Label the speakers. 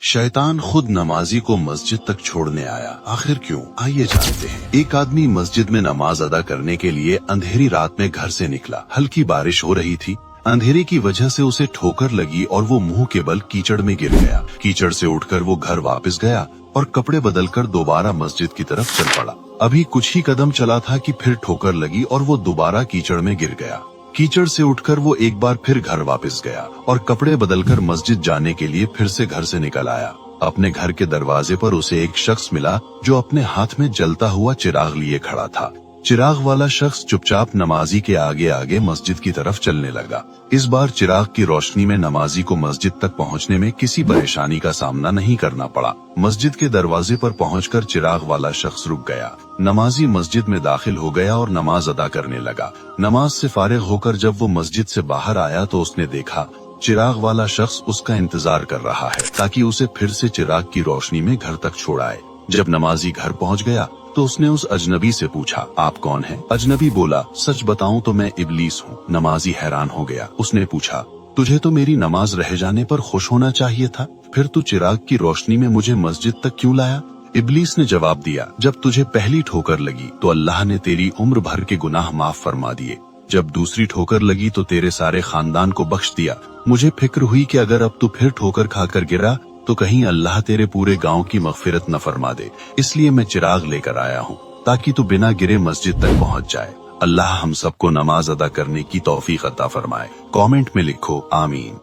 Speaker 1: शैतान खुद नमाजी को मस्जिद तक छोड़ने आया। आखिर क्यों? आइए जानते हैं। एक आदमी मस्जिद में नमाज अदा करने के लिए अंधेरी रात में घर से निकला। हल्की बारिश हो रही थी। अंधेरे की वजह से उसे ठोकर लगी और वो मुंह के बल कीचड़ में गिर गया। कीचड़ से उठकर वो घर वापस गया और कपड़े बदलकर दोबारा मस्जिद की तरफ चल पड़ा। अभी कुछ ही कदम चला था कि फिर ठोकर लगी और वो दोबारा कीचड़ में गिर गया। कीचड़ से उठकर वो एक बार फिर घर वापस गया और कपड़े बदलकर मस्जिद जाने के लिए फिर से घर से निकल आया। अपने घर के दरवाजे पर उसे एक शख्स मिला जो अपने हाथ में जलता हुआ चिराग लिए खड़ा था। चिराग वाला शख्स चुपचाप नमाजी के आगे आगे मस्जिद की तरफ चलने लगा। इस बार चिराग की रोशनी में नमाजी को मस्जिद तक पहुंचने में किसी परेशानी का सामना नहीं करना पड़ा। मस्जिद के दरवाजे पर पहुंचकर चिराग वाला शख्स रुक गया। नमाजी मस्जिद में दाखिल हो गया और नमाज अदा करने लगा। नमाज से फारिग होकर जब वो मस्जिद से बाहर आया तो उसने देखा चिराग वाला शख्स उसका इंतजार कर रहा है ताकि उसे फिर से चिराग की रोशनी में घर तक छोड़ाए। जब नमाजी घर पहुंच गया तो उसने उस अजनबी से पूछा, आप कौन हैं? अजनबी बोला, सच बताऊं तो मैं इब्लीस हूँ। नमाजी हैरान हो गया। उसने पूछा, तुझे तो मेरी नमाज रह जाने पर खुश होना चाहिए था, फिर तू चिराग की रोशनी में मुझे मस्जिद तक क्यों लाया? इब्लीस ने जवाब दिया, जब तुझे पहली ठोकर लगी तो अल्लाह ने तेरी उम्र भर के गुनाह माफ फरमा दिए। जब दूसरी ठोकर लगी तो तेरे सारे खानदान को बख्श दिया। मुझे फिक्र हुई कि अगर अब तू फिर ठोकर खाकर गिरा तो कहीं अल्लाह तेरे पूरे गांव की मगफिरत न फरमा दे। इसलिए मैं चिराग लेकर आया हूँ ताकि तू बिना गिरे मस्जिद तक पहुँच जाए। अल्लाह हम सबको नमाज अदा करने की तौफीक अता फरमाए। कमेंट में लिखो आमीन।